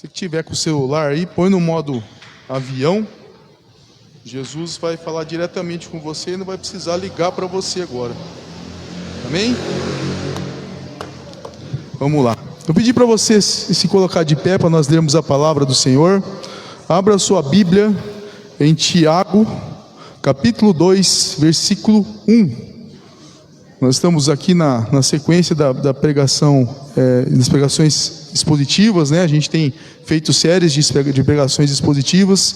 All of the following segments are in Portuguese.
Você que tiver com o celular aí, põe no modo avião. Jesus vai falar diretamente com você e não vai precisar ligar para você agora. Amém? Vamos lá. Eu pedi para você se colocar de pé para nós lermos a palavra do Senhor. Abra sua Bíblia em Tiago, capítulo 2, versículo 1. Nós estamos aqui na sequência da pregação, das pregações expositivas, né? A gente tem feito séries de pregações expositivas.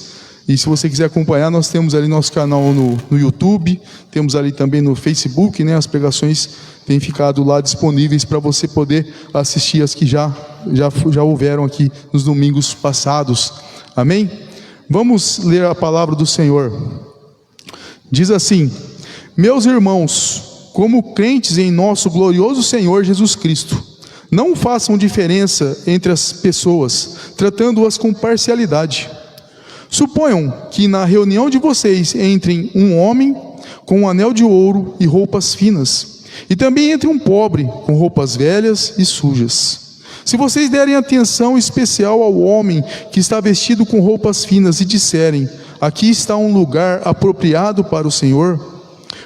E se você quiser acompanhar, nós temos ali nosso canal no YouTube, temos ali também no Facebook, né? As pregações têm ficado lá disponíveis para você poder assistir as que já houveram aqui nos domingos passados. Amém? Vamos ler a palavra do Senhor. Diz assim: meus irmãos, como crentes em nosso glorioso Senhor Jesus Cristo, não façam diferença entre as pessoas, tratando-as com parcialidade. Suponham que na reunião de vocês entrem um homem com um anel de ouro e roupas finas, e também entre um pobre com roupas velhas e sujas. Se vocês derem atenção especial ao homem que está vestido com roupas finas e disserem: aqui está um lugar apropriado para o Senhor,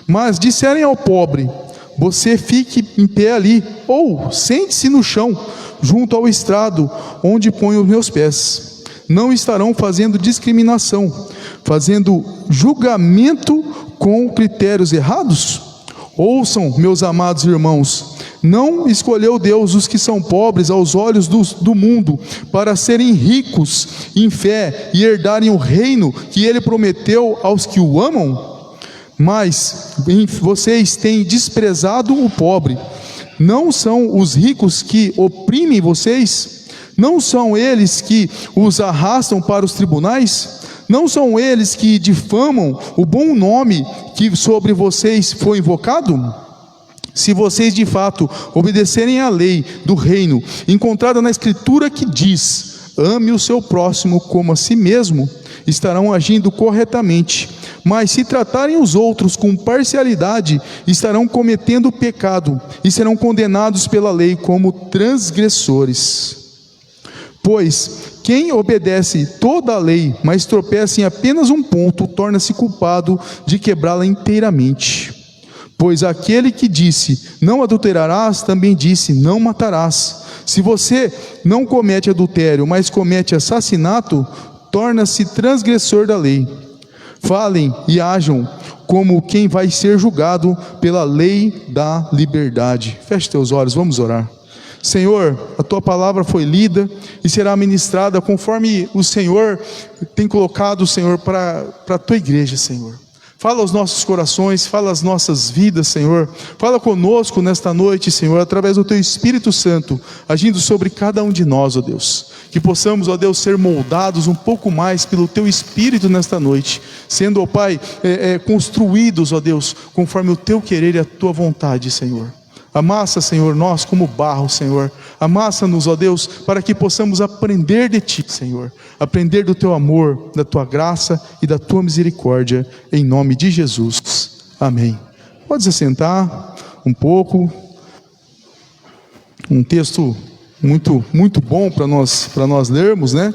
mas disserem ao pobre: você fique em pé ali, ou sente-se no chão, junto ao estrado onde ponho os meus pés, não estarão fazendo discriminação, fazendo julgamento com critérios errados? Ouçam, meus amados irmãos, não escolheu Deus os que são pobres aos olhos do mundo, para serem ricos em fé e herdarem o reino que Ele prometeu aos que o amam? Mas vocês têm desprezado o pobre. Não são os ricos que oprimem vocês? Não são eles que os arrastam para os tribunais? Não são eles que difamam o bom nome que sobre vocês foi invocado? Se vocês de fato obedecerem à lei do reino, encontrada na Escritura que diz: ame o seu próximo como a si mesmo, estarão agindo corretamente. Mas se tratarem os outros com parcialidade, estarão cometendo pecado e serão condenados pela lei como transgressores. Pois quem obedece toda a lei, mas tropeça em apenas um ponto, torna-se culpado de quebrá-la inteiramente. Pois aquele que disse: não adulterarás, também disse: não matarás. Se você não comete adultério, mas comete assassinato, torna-se transgressor da lei. Falem e ajam como quem vai ser julgado pela lei da liberdade. Feche teus olhos, vamos orar. Senhor, a Tua palavra foi lida e será ministrada conforme o Senhor tem colocado, Senhor, para a Tua igreja, Senhor. Fala aos nossos corações, fala às nossas vidas, Senhor. Fala conosco nesta noite, Senhor, através do Teu Espírito Santo, agindo sobre cada um de nós, ó Deus. Que possamos, ó Deus, ser moldados um pouco mais pelo Teu Espírito nesta noite, sendo, ó Pai, construídos, ó Deus, conforme o Teu querer e a Tua vontade, Senhor. Amassa, Senhor, nós como barro, Senhor. Amassa-nos, ó Deus, para que possamos aprender de Ti, Senhor. Aprender do Teu amor, da Tua graça e da Tua misericórdia, em nome de Jesus. Amém. Pode se sentar um pouco. Um texto muito bom para nós lermos, né?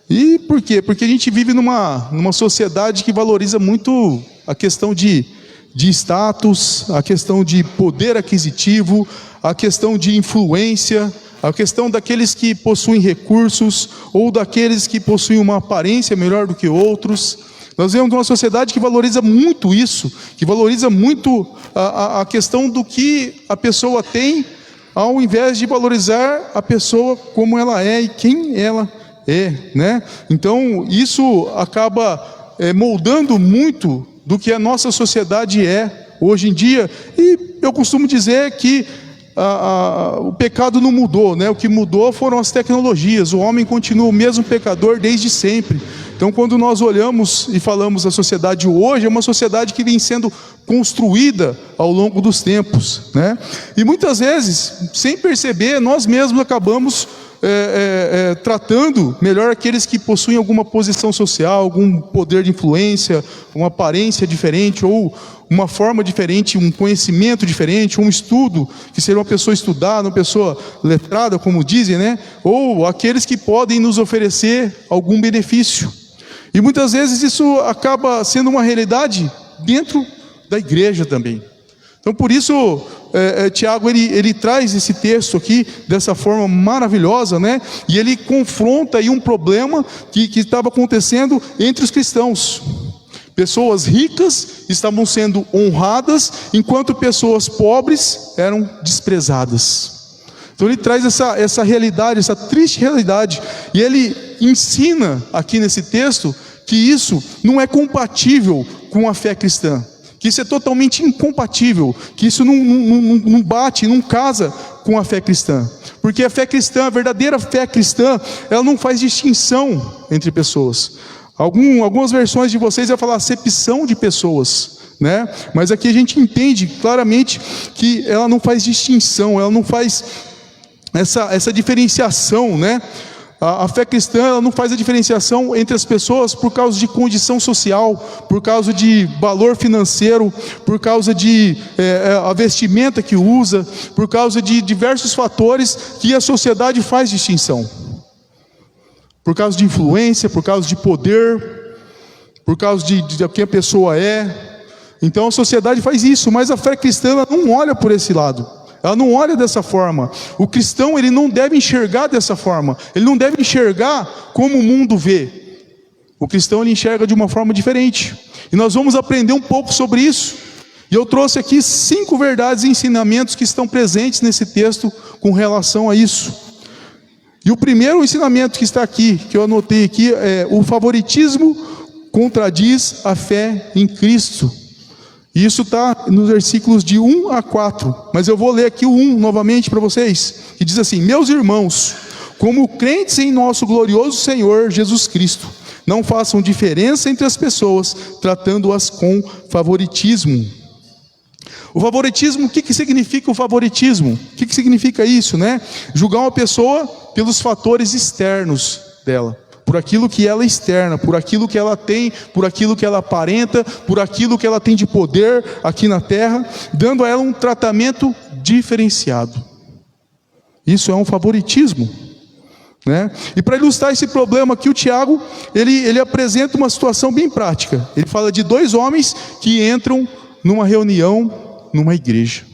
E por quê? Porque a gente vive numa sociedade que valoriza muito a questão de status, a questão de poder aquisitivo, a questão de influência, a questão daqueles que possuem recursos ou daqueles que possuem uma aparência melhor do que outros. Nós vemos uma sociedade que valoriza muito isso, que valoriza muito a questão do que a pessoa tem, ao invés de valorizar a pessoa como ela é e quem ela é, né? Então isso acaba moldando muito do que a nossa sociedade é hoje em dia. E eu costumo dizer que o pecado não mudou, né? O que mudou foram as tecnologias. O homem continua o mesmo pecador desde sempre. Então, quando nós olhamos e falamos da sociedade hoje, é uma sociedade que vem sendo construída ao longo dos tempos, né? E muitas vezes, sem perceber, nós mesmos acabamos tratando melhor aqueles que possuem alguma posição social, algum poder de influência, uma aparência diferente, ou uma forma diferente, um conhecimento diferente, um estudo, que seria uma pessoa estudada, uma pessoa letrada, como dizem, né? Ou aqueles que podem nos oferecer algum benefício. E muitas vezes isso acaba sendo uma realidade dentro da igreja também. Então por isso Tiago ele traz esse texto aqui dessa forma maravilhosa, né? E ele confronta aí um problema que estava acontecendo entre os cristãos. Pessoas ricas estavam sendo honradas, enquanto pessoas pobres eram desprezadas. Então ele traz essa realidade, essa triste realidade, e ele ensina aqui nesse texto que isso não é compatível com a fé cristã, que isso é totalmente incompatível, que isso não bate, não casa com a fé cristã. Porque a fé cristã, a verdadeira fé cristã, ela não faz distinção entre pessoas. Algumas versões de vocês vai falar acepção de pessoas, né? Mas aqui a gente entende claramente que ela não faz distinção, ela não faz essa diferenciação, né? A fé cristã, ela não faz a diferenciação entre as pessoas por causa de condição social, por causa de valor financeiro, por causa de a vestimenta que usa, por causa de diversos fatores que a sociedade faz distinção. Por causa de influência, por causa de poder, por causa de quem a pessoa é. Então a sociedade faz isso, mas a fé cristã ela não olha por esse lado. Ela não olha dessa forma. O cristão ele não deve enxergar dessa forma. Ele não deve enxergar como o mundo vê. O cristão ele enxerga de uma forma diferente. E nós vamos aprender um pouco sobre isso. E eu trouxe aqui 5 verdades e ensinamentos que estão presentes nesse texto com relação a isso. E o primeiro ensinamento que está aqui, que eu anotei aqui, é: o favoritismo contradiz a fé em Cristo. E isso está nos versículos de 1 a 4. Mas eu vou ler aqui o 1 novamente para vocês. Que diz assim: meus irmãos, como crentes em nosso glorioso Senhor Jesus Cristo, não façam diferença entre as pessoas, tratando-as com favoritismo. O favoritismo, o que significa o favoritismo? O que significa isso, né? Julgar uma pessoa pelos fatores externos dela, por aquilo que ela é externa, por aquilo que ela tem, por aquilo que ela aparenta, por aquilo que ela tem de poder aqui na terra, dando a ela um tratamento diferenciado. Isso é um favoritismo, né? E para ilustrar esse problema aqui, o Tiago, ele apresenta uma situação bem prática. Ele fala de 2 homens que entram numa reunião, numa igreja.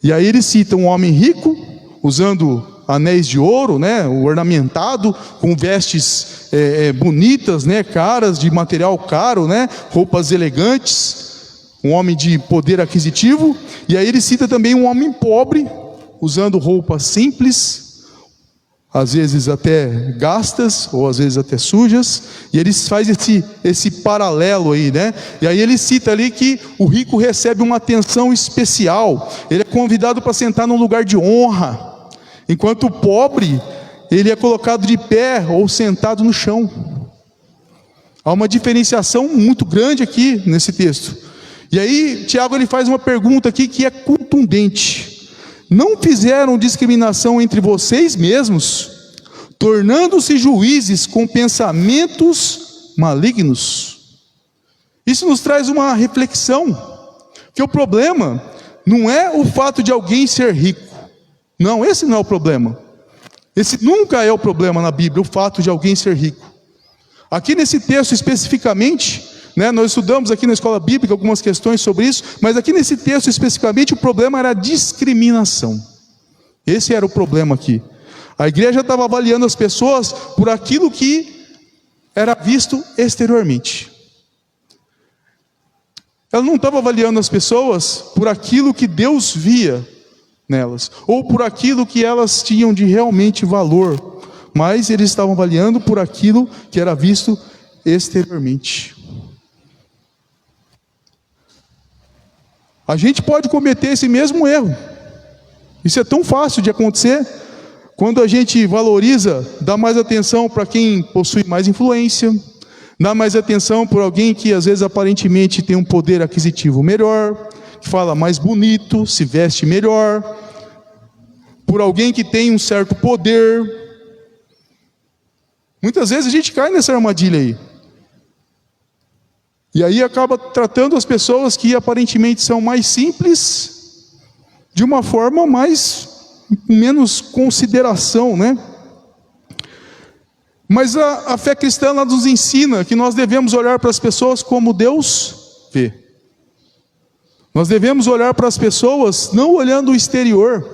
E aí ele cita um homem rico, usando anéis de ouro, né, ornamentado, com vestes bonitas, né, caras, de material caro, né, roupas elegantes, um homem de poder aquisitivo. E aí ele cita também um homem pobre, usando roupas simples, às vezes até gastas, ou às vezes até sujas, e ele faz esse paralelo aí, né? E aí ele cita ali que o rico recebe uma atenção especial, ele é convidado para sentar num lugar de honra, enquanto o pobre, ele é colocado de pé ou sentado no chão. Há uma diferenciação muito grande aqui nesse texto. E aí Tiago ele faz uma pergunta aqui que é contundente: não fizeram discriminação entre vocês mesmos, tornando-se juízes com pensamentos malignos? Isso nos traz uma reflexão, que o problema não é o fato de alguém ser rico. Não, esse não é o problema. Esse nunca é o problema na Bíblia, o fato de alguém ser rico. Aqui nesse texto especificamente, né, nós estudamos aqui na escola bíblica algumas questões sobre isso, mas aqui nesse texto especificamente o problema era a discriminação. Esse era o problema aqui. A igreja estava avaliando as pessoas por aquilo que era visto exteriormente. Ela não estava avaliando as pessoas por aquilo que Deus via nelas, ou por aquilo que elas tinham de realmente valor, mas eles estavam avaliando por aquilo que era visto exteriormente. A gente pode cometer esse mesmo erro. Isso é tão fácil de acontecer quando a gente valoriza, dá mais atenção para quem possui mais influência, dá mais atenção por alguém que às vezes aparentemente tem um poder aquisitivo melhor, que fala mais bonito, se veste melhor, por alguém que tem um certo poder. Muitas vezes a gente cai nessa armadilha aí. E aí acaba tratando as pessoas que aparentemente são mais simples de uma forma menos consideração, né? Mas a fé cristã ela nos ensina que nós devemos olhar para as pessoas como Deus vê. Nós devemos olhar para as pessoas não olhando o exterior,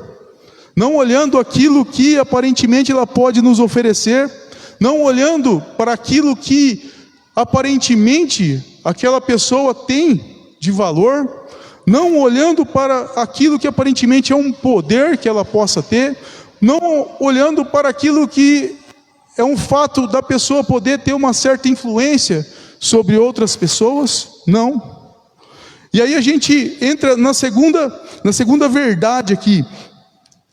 não olhando aquilo que aparentemente ela pode nos oferecer, não olhando para aquilo que aparentemente aquela pessoa tem de valor, não olhando para aquilo que aparentemente é um poder que ela possa ter, não olhando para aquilo que é um fato da pessoa poder ter uma certa influência sobre outras pessoas, não. E aí a gente entra na segunda verdade aqui,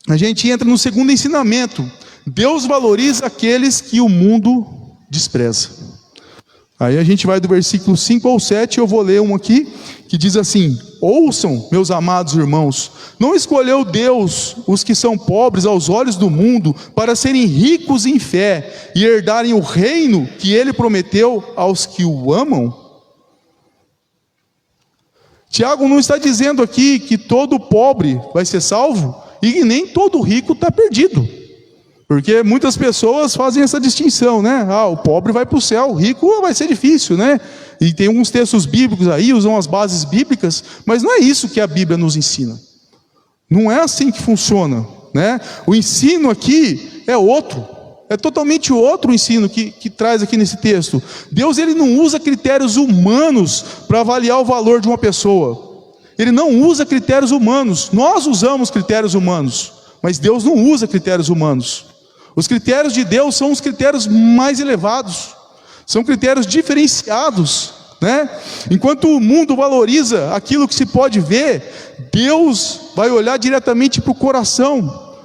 a gente entra no segundo ensinamento. Deus valoriza aqueles que o mundo despreza. Aí a gente vai do versículo 5 ao 7, eu vou ler um aqui, que diz assim: ouçam, meus amados irmãos, não escolheu Deus os que são pobres aos olhos do mundo, para serem ricos em fé, e herdarem o reino que Ele prometeu aos que o amam? Tiago não está dizendo aqui que todo pobre vai ser salvo, e que nem todo rico está perdido. Porque muitas pessoas fazem essa distinção, né? O pobre vai para o céu, o rico vai ser difícil, né? E tem alguns textos bíblicos aí, usam as bases bíblicas, mas não é isso que a Bíblia nos ensina. Não é assim que funciona, né? O ensino aqui é outro, é totalmente outro o ensino que traz aqui nesse texto. Deus ele não usa critérios humanos para avaliar o valor de uma pessoa. Ele não usa critérios humanos. Nós usamos critérios humanos, mas Deus não usa critérios humanos. Os critérios de Deus são os critérios mais elevados, são critérios diferenciados, né? Enquanto o mundo valoriza aquilo que se pode ver, Deus vai olhar diretamente para o coração,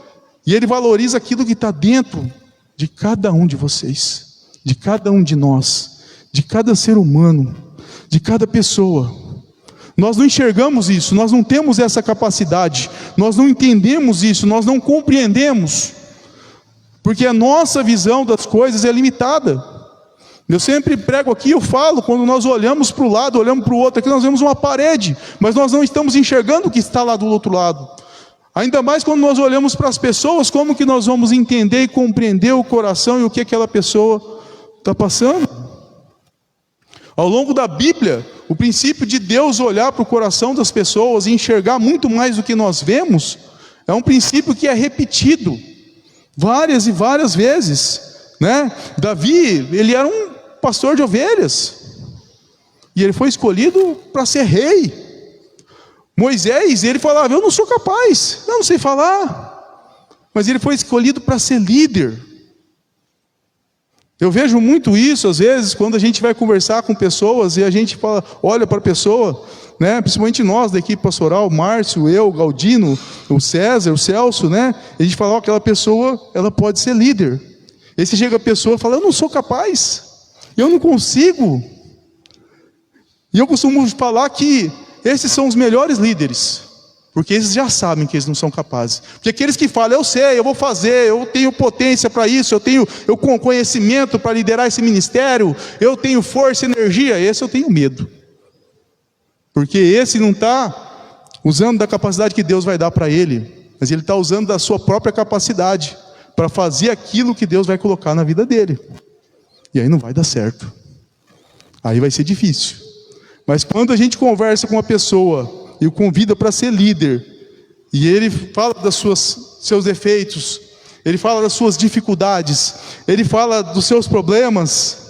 e Ele valoriza aquilo que está dentro de cada um de vocês, de cada um de nós, de cada ser humano, de cada pessoa. Nós não enxergamos isso, nós não temos essa capacidade, nós não entendemos isso, nós não compreendemos, porque a nossa visão das coisas é limitada. Eu sempre prego aqui, eu falo, quando nós olhamos para o lado, olhamos para o outro, aqui nós vemos uma parede, mas nós não estamos enxergando o que está lá do outro lado. Ainda mais quando nós olhamos para as pessoas, como que nós vamos entender e compreender o coração e o que aquela pessoa está passando? Ao longo da Bíblia, o princípio de Deus olhar para o coração das pessoas e enxergar muito mais do que nós vemos, é um princípio que é repetido várias e várias vezes, né? Davi, ele era um pastor de ovelhas, e ele foi escolhido para ser rei. Moisés, ele falava: eu não sou capaz, eu não sei falar, mas ele foi escolhido para ser líder. Eu vejo muito isso, às vezes, quando a gente vai conversar com pessoas, e a gente fala, olha para a pessoa, né? Principalmente nós da equipe pastoral, Márcio, eu, Galdino, o César, o Celso, né? A gente fala, aquela pessoa, ela pode ser líder. E você chega a pessoa e fala: eu não sou capaz, eu não consigo. E eu costumo falar que esses são os melhores líderes, porque eles já sabem que eles não são capazes. Porque aqueles que falam: eu sei, eu vou fazer, eu tenho potência para isso, eu tenho conhecimento para liderar esse ministério, eu tenho força e energia, esse eu tenho medo. Porque esse não está usando da capacidade que Deus vai dar para ele, mas ele está usando da sua própria capacidade para fazer aquilo que Deus vai colocar na vida dele. E aí não vai dar certo, aí vai ser difícil. Mas quando a gente conversa com uma pessoa e o convida para ser líder, e ele fala seus defeitos, ele fala das suas dificuldades, ele fala dos seus problemas,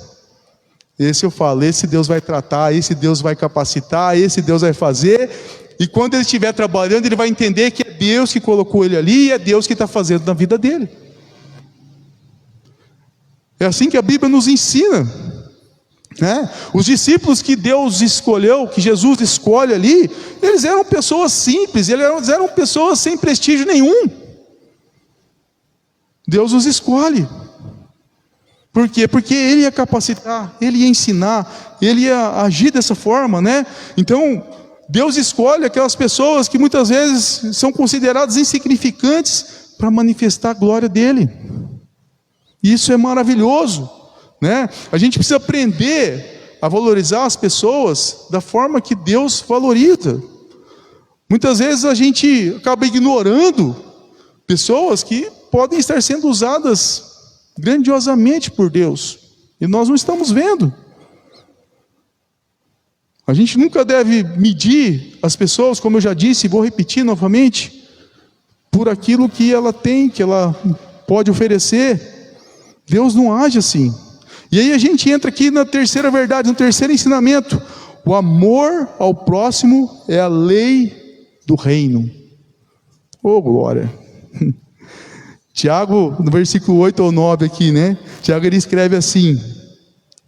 esse eu falo, esse Deus vai tratar, esse Deus vai capacitar, esse Deus vai fazer. E quando ele estiver trabalhando, ele vai entender que é Deus que colocou ele ali, e é Deus que está fazendo na vida dele. É assim que a Bíblia nos ensina, né? Os discípulos que Deus escolheu, que Jesus escolhe ali, eles eram pessoas simples, eles eram pessoas sem prestígio nenhum. Deus os escolhe. Por quê? Porque Ele ia capacitar, Ele ia ensinar, Ele ia agir dessa forma, né? Então, Deus escolhe aquelas pessoas que muitas vezes são consideradas insignificantes para manifestar a glória dele. Isso é maravilhoso, né? A gente precisa aprender a valorizar as pessoas da forma que Deus valoriza. Muitas vezes a gente acaba ignorando pessoas que podem estar sendo usadas grandiosamente por Deus, e nós não estamos vendo. A gente nunca deve medir as pessoas, como eu já disse, e vou repetir novamente, por aquilo que ela tem, que ela pode oferecer. Deus não age assim. E aí a gente entra aqui na terceira verdade, no terceiro ensinamento. O amor ao próximo é a lei do reino. Oh, glória! Tiago, no versículo 8 ou 9 aqui, né? Tiago, ele escreve assim,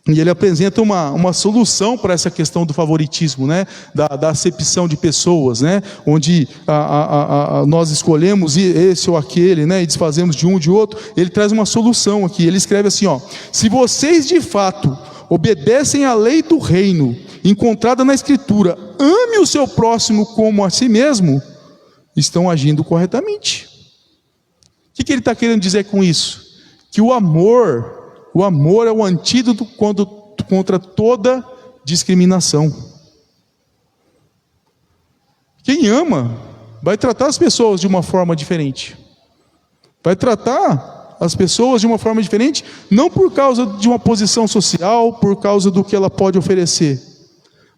e ele apresenta uma solução para essa questão do favoritismo, né? Da acepção de pessoas, né? Onde nós escolhemos esse ou aquele, né? E desfazemos de um ou de outro. Ele traz uma solução aqui, ele escreve assim, ó: se vocês de fato obedecem à lei do reino, encontrada na Escritura, ame o seu próximo como a si mesmo, estão agindo corretamente. O que ele está querendo dizer com isso? Que o amor é o antídoto contra toda discriminação. Quem ama vai tratar as pessoas de uma forma diferente. Vai tratar as pessoas de uma forma diferente, não por causa de uma posição social, por causa do que ela pode oferecer,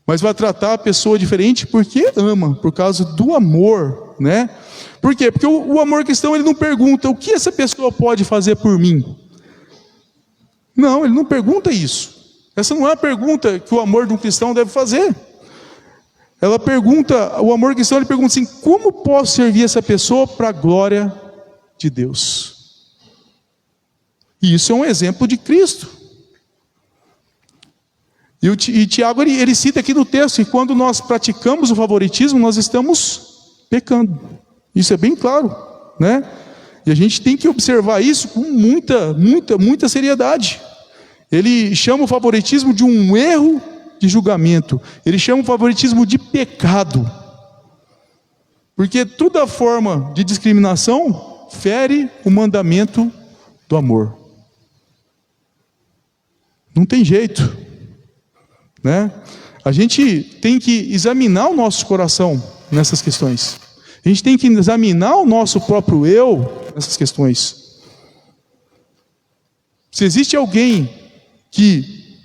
mas vai tratar a pessoa diferente porque ama, por causa do amor, né? Por quê? Porque o amor cristão, ele não pergunta: o que essa pessoa pode fazer por mim? Não, ele não pergunta isso. Essa não é a pergunta que o amor de um cristão deve fazer. Ela pergunta, o amor cristão, ele pergunta assim: como posso servir essa pessoa para a glória de Deus? E isso é um exemplo de Cristo. E Tiago, ele cita aqui no texto que quando nós praticamos o favoritismo, nós estamos pecando. Isso é bem claro, né? E a gente tem que observar isso com muita seriedade. Ele chama o favoritismo de um erro de julgamento. Ele chama o favoritismo de pecado. Porque toda forma de discriminação fere o mandamento do amor. Não tem jeito, né? A gente tem que examinar o nosso coração nessas questões. A gente tem que examinar o nosso próprio eu nessas questões. Se existe alguém que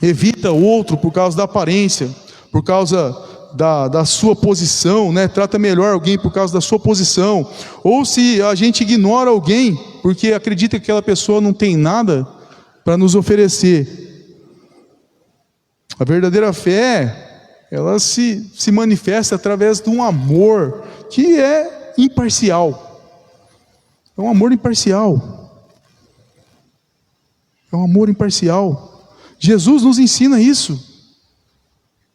evita o outro por causa da aparência, por causa da sua posição, né? Trata melhor alguém por causa da sua posição, ou se a gente ignora alguém porque acredita que aquela pessoa não tem nada para nos oferecer. A verdadeira fé, ela se manifesta através de um amor que é imparcial. É um amor imparcial. É um amor imparcial. Jesus nos ensina isso.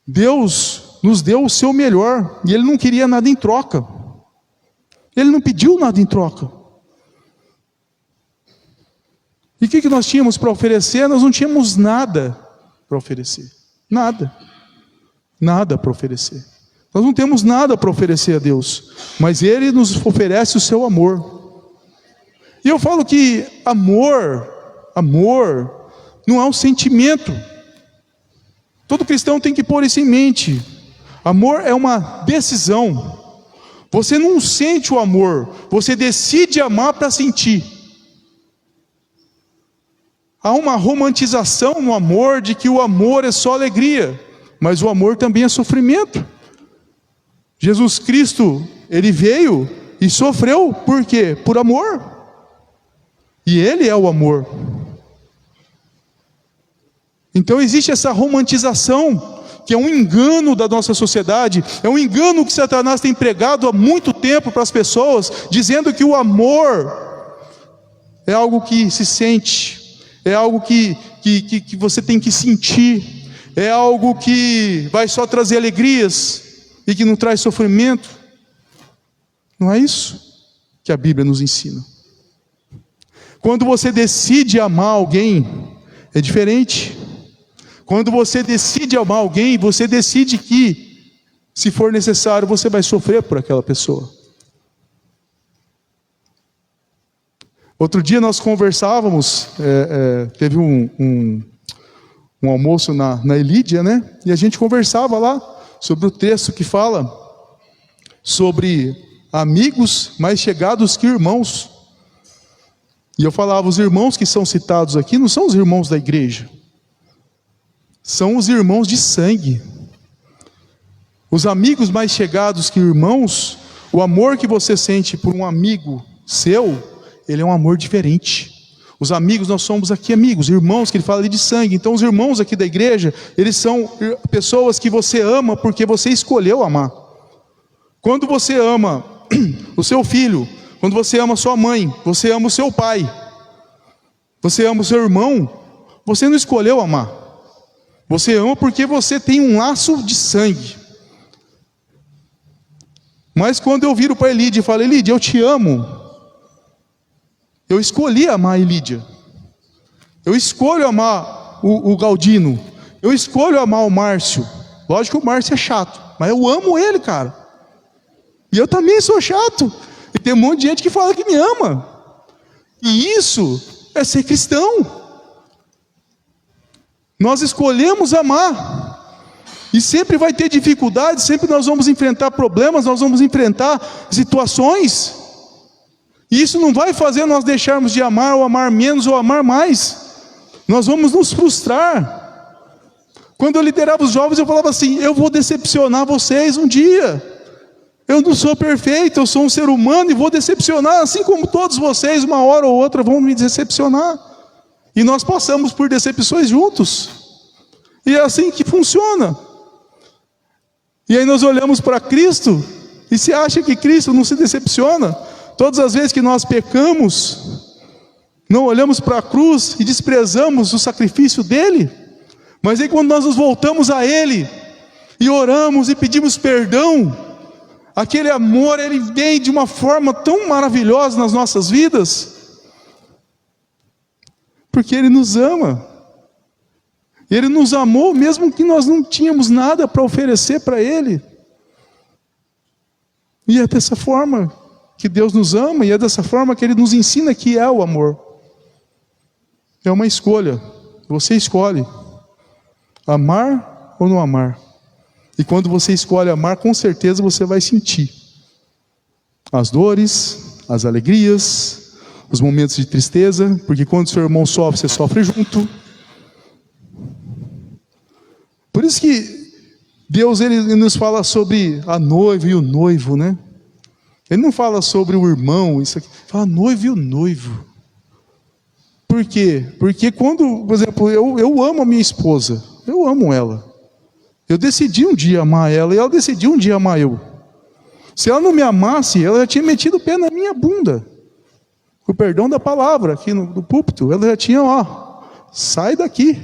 Deus nos deu o seu melhor, e Ele não queria nada em troca. Ele não pediu nada em troca. E o que nós tínhamos para oferecer? Nós não tínhamos nada para oferecer. Nada para oferecer. Nós não temos nada para oferecer a Deus, mas Ele nos oferece o seu amor. E eu falo que amor não é um sentimento. Todo cristão tem que pôr isso em mente. Amor é uma decisão. Você não sente o amor, você decide amar para sentir. Há uma romantização no amor, de que o amor é só alegria, mas o amor também é sofrimento. Jesus Cristo, Ele veio e sofreu, por quê? Por amor. E Ele é o amor. Então existe essa romantização, que é um engano da nossa sociedade, é um engano que Satanás tem pregado há muito tempo para as pessoas, dizendo que o amor é algo que se sente, é algo que você tem que sentir, é algo que vai só trazer alegrias e que não traz sofrimento. Não é isso que a Bíblia nos ensina. Quando você decide amar alguém, é diferente. Quando você decide amar alguém, você decide que, se for necessário, você vai sofrer por aquela pessoa. Outro dia nós conversávamos, teve um almoço na Elídia, né? E a gente conversava lá sobre o texto que fala sobre amigos mais chegados que irmãos. E eu falava, os irmãos que são citados aqui não são os irmãos da igreja, são os irmãos de sangue. Os amigos mais chegados que irmãos, o amor que você sente por um amigo seu, ele é um amor diferente. Os amigos, nós somos aqui amigos, irmãos, que ele fala ali de sangue. Então os irmãos aqui da igreja, eles são pessoas que você ama porque você escolheu amar. Quando você ama o seu filho, quando você ama sua mãe, você ama o seu pai, você ama o seu irmão, você não escolheu amar. Você ama porque você tem um laço de sangue. Mas quando eu viro para Elídia e falo, Elídia, eu te amo, eu escolhi amar a Elídia. Eu escolho amar o Galdino. Eu escolho amar o Márcio. Lógico que o Márcio é chato, mas eu amo ele, cara. E eu também sou chato. E tem um monte de gente que fala que me ama. E isso é ser cristão. Nós escolhemos amar. E sempre vai ter dificuldades, sempre nós vamos enfrentar problemas, nós vamos enfrentar situações. E isso não vai fazer nós deixarmos de amar, ou amar menos, ou amar mais. Nós vamos nos frustrar. Quando eu liderava os jovens, eu falava assim, eu vou decepcionar vocês um dia. Eu não sou perfeito, eu sou um ser humano e vou decepcionar, assim como todos vocês, uma hora ou outra vão me decepcionar. E nós passamos por decepções juntos. E é assim que funciona. E aí nós olhamos para Cristo, e se acha que Cristo não se decepciona? Todas as vezes que nós pecamos, não olhamos para a cruz e desprezamos o sacrifício dele. Mas aí quando nós nos voltamos a Ele, e oramos e pedimos perdão, aquele amor, ele vem de uma forma tão maravilhosa nas nossas vidas, porque Ele nos ama. Ele nos amou mesmo que nós não tínhamos nada para oferecer para Ele. E é dessa forma que Deus nos ama, e é dessa forma que Ele nos ensina que é o amor. É uma escolha. Você escolhe amar ou não amar. E quando você escolhe amar, com certeza você vai sentir as dores, as alegrias, os momentos de tristeza, porque quando seu irmão sofre, você sofre junto. Por isso que Deus, ele nos fala sobre a noiva e o noivo, né? Ele não fala sobre o irmão, isso aqui. Fala noivo e o noivo. Por quê? Porque quando, por exemplo, eu amo a minha esposa, eu amo ela. Eu decidi um dia amar ela, e ela decidiu um dia amar eu. Se ela não me amasse, ela já tinha metido o pé na minha bunda. Com o perdão da palavra, aqui no púlpito, ela já tinha, sai daqui.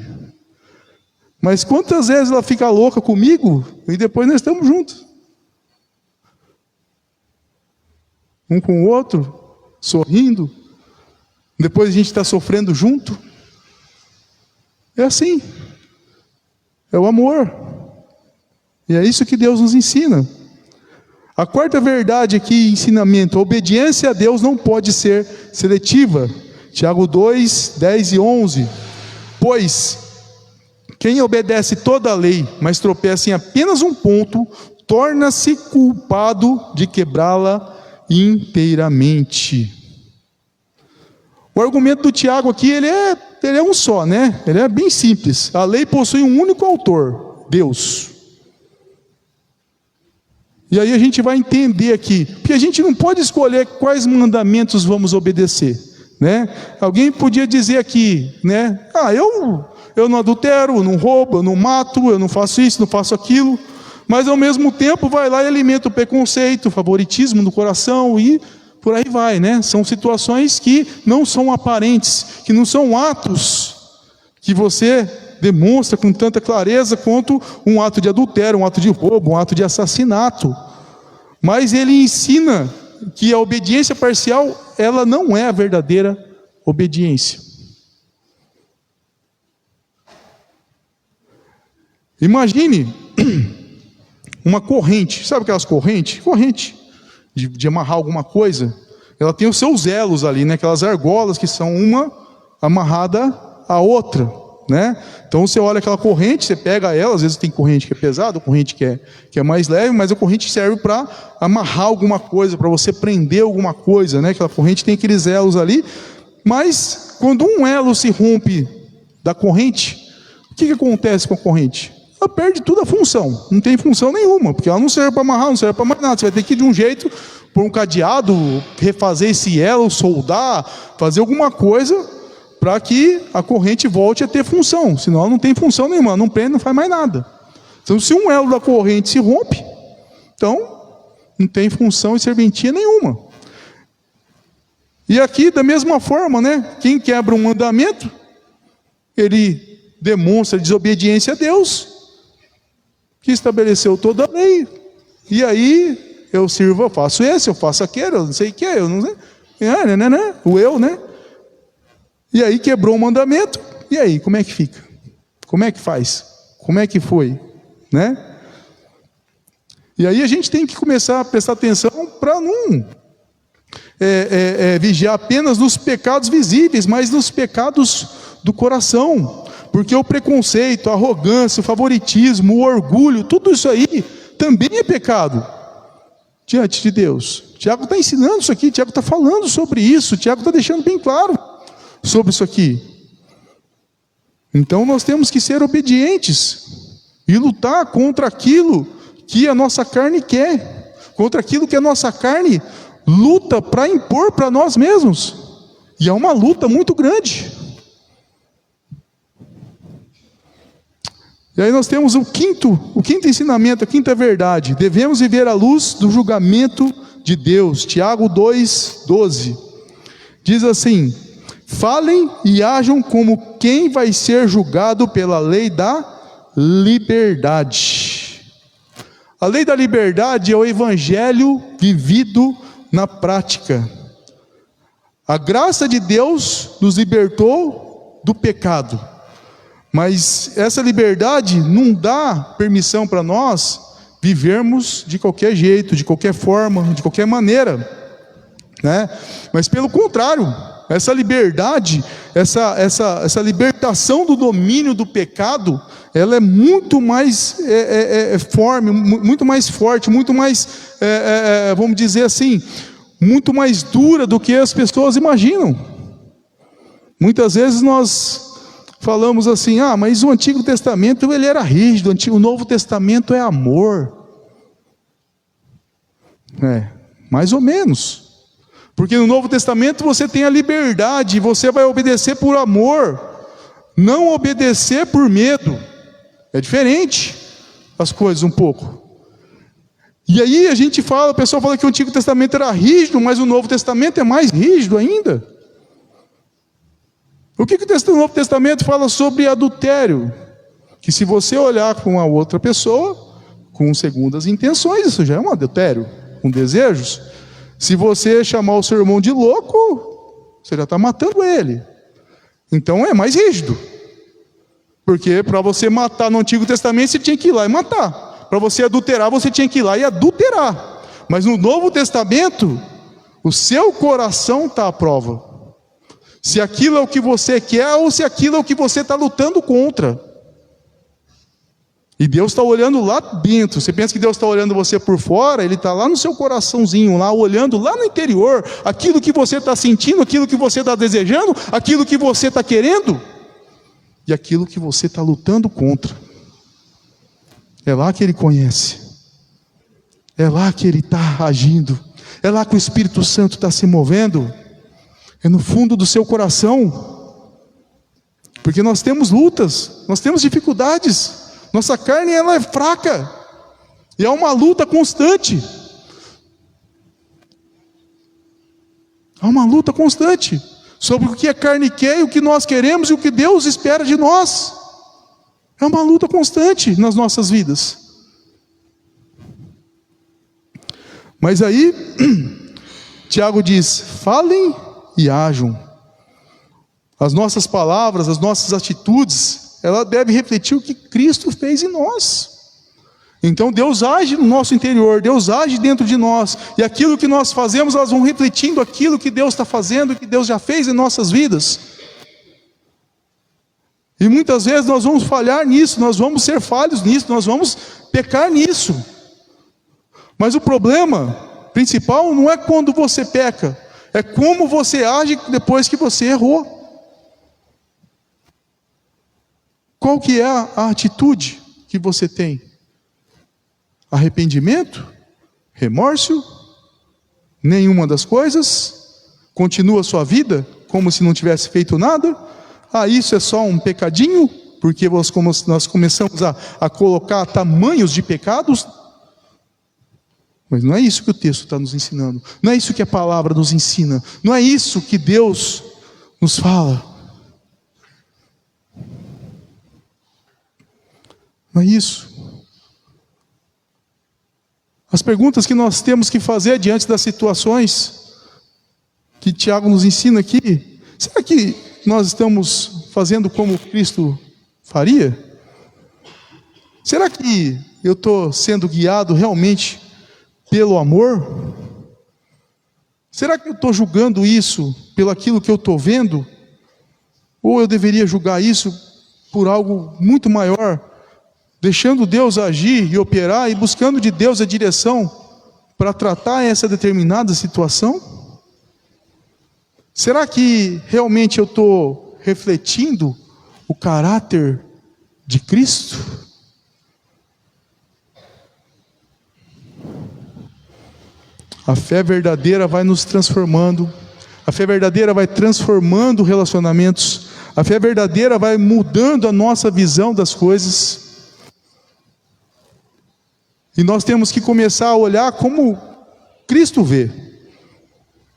Mas quantas vezes ela fica louca comigo, e depois nós estamos juntos. Um com o outro, sorrindo. Depois a gente está sofrendo junto. É assim. É o amor. E é isso que Deus nos ensina. A quarta verdade aqui, ensinamento: a obediência a Deus não pode ser seletiva. Tiago 2, 10 e 11. Pois quem obedece toda a lei, mas tropeça em apenas um ponto, torna-se culpado de quebrá-la inteiramente. O argumento do Tiago aqui, ele é um só, né? Ele é bem simples. A lei possui um único autor, Deus. E aí a gente vai entender aqui, porque a gente não pode escolher quais mandamentos vamos obedecer, né? Alguém podia dizer aqui, né? Eu não adultero, eu não roubo, eu não mato, eu não faço isso, não faço aquilo. Mas ao mesmo tempo vai lá e alimenta o preconceito, o favoritismo no coração e por aí vai, né? São situações que não são aparentes, que não são atos que você demonstra com tanta clareza quanto um ato de adultério, um ato de roubo, um ato de assassinato. Mas ele ensina que a obediência parcial, ela não é a verdadeira obediência. Imagine uma corrente, sabe aquelas correntes? Corrente de amarrar alguma coisa. ela tem os seus elos ali, né? Aquelas argolas que são uma amarrada à outra, né? Então você olha aquela corrente, você pega ela, às vezes tem corrente que é pesada, corrente que é mais leve, mas a corrente serve para amarrar alguma coisa, para você prender alguma coisa, né? Aquela corrente tem aqueles elos ali, mas quando um elo se rompe da corrente, o que acontece com a corrente? Ela perde toda a função, não tem função nenhuma, porque ela não serve para amarrar, não serve para mais nada. Você vai ter que ir de um jeito, pôr um cadeado, refazer esse elo, soldar, fazer alguma coisa para que a corrente volte a ter função, senão ela não tem função nenhuma, ela não prende, não faz mais nada. Então se um elo da corrente se rompe, então não tem função e serventia nenhuma. E aqui da mesma forma, né? Quem quebra um mandamento, ele demonstra desobediência a Deus, que estabeleceu toda a lei. E aí eu sirvo, eu faço esse, eu faço aquele, eu não sei o que, eu não sei. O eu, né? E aí quebrou o mandamento. E aí, como é que fica? Como é que faz? Como é que foi? Né? E aí a gente tem que começar a prestar atenção para não vigiar apenas nos pecados visíveis, mas nos pecados do coração. Porque o preconceito, a arrogância, o favoritismo, o orgulho, tudo isso aí também é pecado diante de Deus. Tiago está ensinando isso aqui, Tiago está falando sobre isso, Tiago está deixando bem claro sobre isso aqui. Então nós temos que ser obedientes e lutar contra aquilo que a nossa carne quer, contra aquilo que a nossa carne luta para impor para nós mesmos. E é uma luta muito grande. E aí nós temos o quinto ensinamento, a quinta verdade. Devemos viver à luz do julgamento de Deus. Tiago 2:12. Diz assim: falem e ajam como quem vai ser julgado pela lei da liberdade. A lei da liberdade é o evangelho vivido na prática. A graça de Deus nos libertou do pecado. Mas essa liberdade não dá permissão para nós vivermos de qualquer jeito, de qualquer forma, de qualquer maneira, né? Mas pelo contrário, essa liberdade, essa libertação do domínio do pecado, ela é muito mais muito mais forte, muito mais, vamos dizer assim, muito mais dura do que as pessoas imaginam. Muitas vezes nós falamos assim: mas o Antigo Testamento ele era rígido, o Novo Testamento é amor. Mais ou menos. Porque no Novo Testamento você tem a liberdade, você vai obedecer por amor, não obedecer por medo. É diferente as coisas um pouco. E aí a gente fala, o pessoal fala que o Antigo Testamento era rígido, mas o Novo Testamento é mais rígido ainda. O que o Novo Testamento fala sobre adultério? Que se você olhar com a outra pessoa, com segundas intenções, isso já é um adultério, com desejos. Se você chamar o seu irmão de louco, você já está matando ele. Então é mais rígido. Porque para você matar no Antigo Testamento, você tinha que ir lá e matar. Para você adulterar, você tinha que ir lá e adulterar. Mas no Novo Testamento, o seu coração está à prova. Se aquilo é o que você quer ou se aquilo é o que você está lutando contra. E Deus está olhando lá dentro. Você pensa que Deus está olhando você por fora? Ele está lá no seu coraçãozinho, lá olhando lá no interior. Aquilo que você está sentindo, aquilo que você está desejando, aquilo que você está querendo e aquilo que você está lutando contra. É lá que Ele conhece. É lá que Ele está agindo. É lá que o Espírito Santo está se movendo. É no fundo do seu coração. Porque nós temos lutas, nós temos dificuldades. Nossa carne ela é fraca. E é uma luta constante. Há uma luta constante sobre o que a carne quer e o que nós queremos e o que Deus espera de nós. É uma luta constante nas nossas vidas. Mas aí, Tiago diz: falem e ajam. As nossas palavras, as nossas atitudes, ela deve refletir o que Cristo fez em nós. Então Deus age no nosso interior, Deus age dentro de nós, e aquilo que nós fazemos, elas vão refletindo aquilo que Deus está fazendo, que Deus já fez em nossas vidas. E muitas vezes nós vamos falhar nisso, nós vamos ser falhos nisso, nós vamos pecar nisso. Mas o problema principal não é quando você peca, é como você age depois que você errou. Qual que é a atitude que você tem? Arrependimento? Remorso? Nenhuma das coisas? Continua a sua vida como se não tivesse feito nada? Isso é só um pecadinho? Porque nós começamos a colocar tamanhos de pecados? Mas não é isso que o texto está nos ensinando. Não é isso que a palavra nos ensina. Não é isso que Deus nos fala. Não é isso. As perguntas que nós temos que fazer diante das situações que Tiago nos ensina aqui, será que nós estamos fazendo como Cristo faria? Será que eu estou sendo guiado realmente pelo amor? Será que eu estou julgando isso pelo aquilo que eu estou vendo? Ou eu deveria julgar isso por algo muito maior, deixando Deus agir e operar e buscando de Deus a direção para tratar essa determinada situação? Será que realmente eu estou refletindo o caráter de Cristo? A fé verdadeira vai nos transformando, a fé verdadeira vai transformando relacionamentos, a fé verdadeira vai mudando a nossa visão das coisas. E nós temos que começar a olhar como Cristo vê,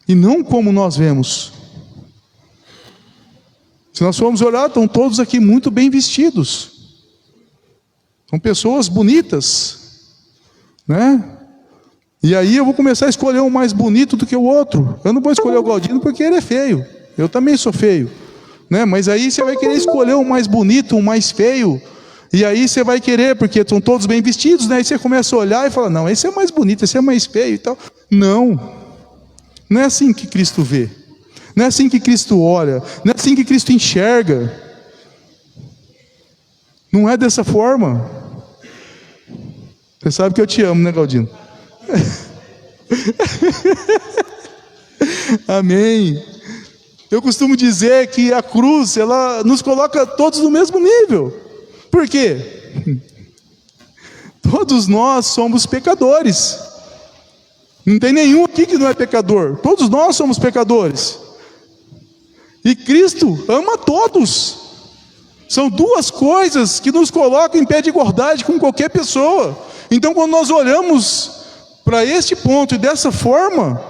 e não como nós vemos. Se nós formos olhar, estão todos aqui muito bem vestidos. São pessoas bonitas, né? E aí eu vou começar a escolher um mais bonito do que o outro. Eu não vou escolher o Galdino porque ele é feio. Eu também sou feio, né? Mas aí você vai querer escolher um mais bonito, um mais feio. E aí você vai querer, porque estão todos bem vestidos, né? Aí você começa a olhar e fala, não, esse é mais bonito, esse é mais feio e tal. Não. Não é assim que Cristo vê. Não é assim que Cristo olha. Não é assim que Cristo enxerga. Não é dessa forma. Você sabe que eu te amo, né, Galdino? Amém. Eu costumo dizer que a cruz, ela nos coloca todos no mesmo nível. Por quê? Todos nós somos pecadores. Não tem nenhum aqui que não é pecador. Todos nós somos pecadores. E Cristo ama todos. São duas coisas que nos colocam em pé de igualdade com qualquer pessoa. Então, quando nós olhamos para este ponto e dessa forma,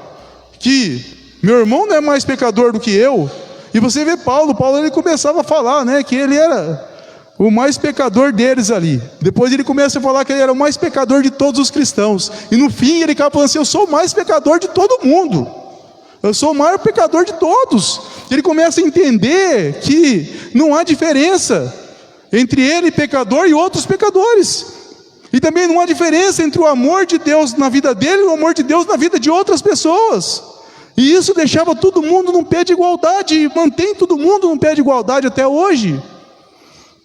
que meu irmão não é mais pecador do que eu, e você vê Paulo ele começava a falar, né, que ele era o mais pecador deles ali. Depois ele começa a falar que ele era o mais pecador de todos os cristãos, e no fim ele acaba falando assim, eu sou o mais pecador de todo mundo, eu sou o maior pecador de todos. Ele começa a entender que não há diferença entre ele, pecador, e outros pecadores. E também não há diferença entre o amor de Deus na vida dele e o amor de Deus na vida de outras pessoas. E isso deixava todo mundo num pé de igualdade, e mantém todo mundo num pé de igualdade até hoje.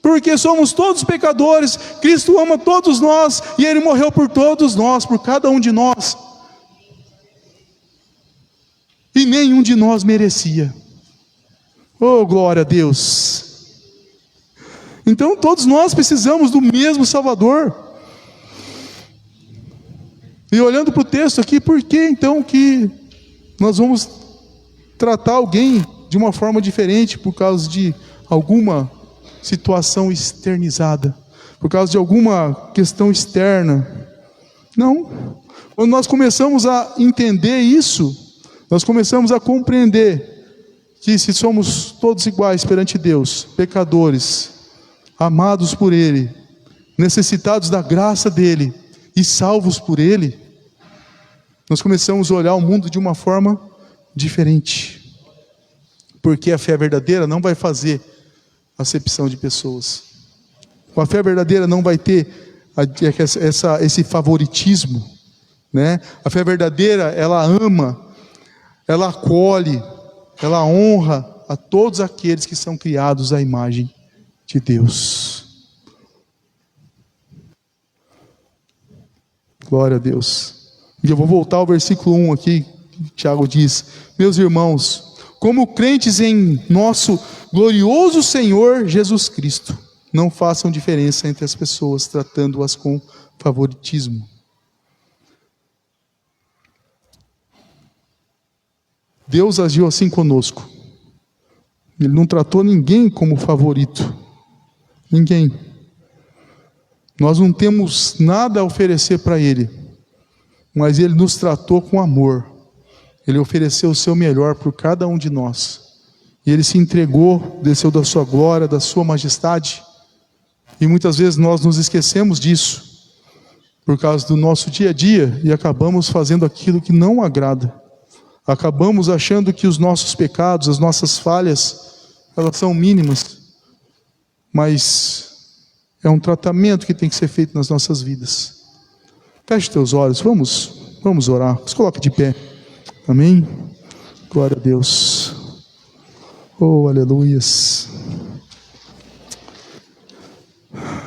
Porque somos todos pecadores, Cristo ama todos nós, e Ele morreu por todos nós, por cada um de nós. E nenhum de nós merecia. Oh, glória a Deus! Então todos nós precisamos do mesmo Salvador. E olhando para o texto aqui, por que então que nós vamos tratar alguém de uma forma diferente por causa de alguma situação externizada, por causa de alguma questão externa? Não. Quando nós começamos a entender isso, nós começamos a compreender que se somos todos iguais perante Deus, pecadores, amados por Ele, necessitados da graça dEle, e salvos por Ele, nós começamos a olhar o mundo de uma forma diferente. Porque a fé verdadeira não vai fazer acepção de pessoas. A fé verdadeira não vai ter esse favoritismo, né? A fé verdadeira, ela ama, ela acolhe, ela honra a todos aqueles que são criados à imagem de Deus. Glória a Deus. E eu vou voltar ao versículo 1 aqui. Tiago diz: meus irmãos, como crentes em nosso glorioso Senhor Jesus Cristo, não façam diferença entre as pessoas, tratando-as com favoritismo. Deus agiu assim conosco. Ele não tratou ninguém como favorito. Ninguém. Nós não temos nada a oferecer para Ele, mas Ele nos tratou com amor. Ele ofereceu o seu melhor por cada um de nós. E Ele se entregou, desceu da sua glória, da sua majestade. E muitas vezes nós nos esquecemos disso, por causa do nosso dia a dia, e acabamos fazendo aquilo que não agrada. Acabamos achando que os nossos pecados, as nossas falhas, elas são mínimas. Mas é um tratamento que tem que ser feito nas nossas vidas. Feche teus olhos, vamos orar. Se coloque de pé. Amém? Glória a Deus. Oh, aleluias.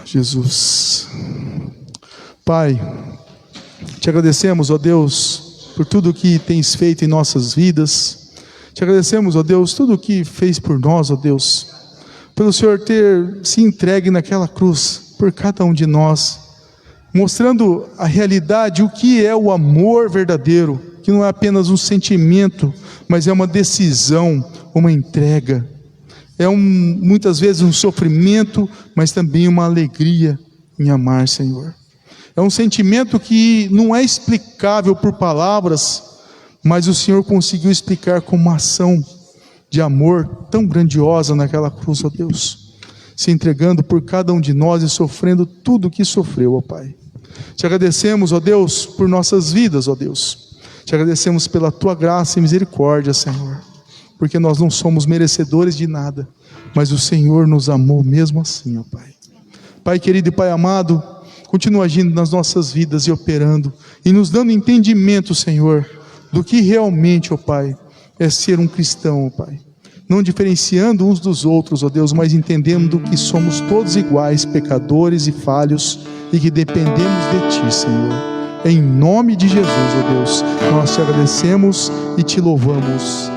Jesus. Pai, te agradecemos, ó Deus, por tudo que tens feito em nossas vidas. Te agradecemos, ó Deus, tudo o que fez por nós, ó Deus, pelo Senhor ter se entregue naquela cruz por cada um de nós, mostrando a realidade, o que é o amor verdadeiro, que não é apenas um sentimento, mas é uma decisão, uma entrega. É muitas vezes um sofrimento, mas também uma alegria em amar, Senhor. É um sentimento que não é explicável por palavras, mas o Senhor conseguiu explicar com uma ação de amor tão grandiosa naquela cruz, ó Deus, se entregando por cada um de nós e sofrendo tudo o que sofreu, ó Pai. Te agradecemos, ó Deus, por nossas vidas, ó Deus. Te agradecemos pela Tua graça e misericórdia, Senhor, porque nós não somos merecedores de nada, mas o Senhor nos amou mesmo assim, ó Pai. Pai querido e Pai amado, continua agindo nas nossas vidas e operando, e nos dando entendimento, Senhor, do que realmente, ó Pai, é ser um cristão, ó Pai. Não diferenciando uns dos outros, ó Deus, mas entendendo que somos todos iguais, pecadores e falhos, e que dependemos de Ti, Senhor. Em nome de Jesus, ó Deus, nós Te agradecemos e Te louvamos.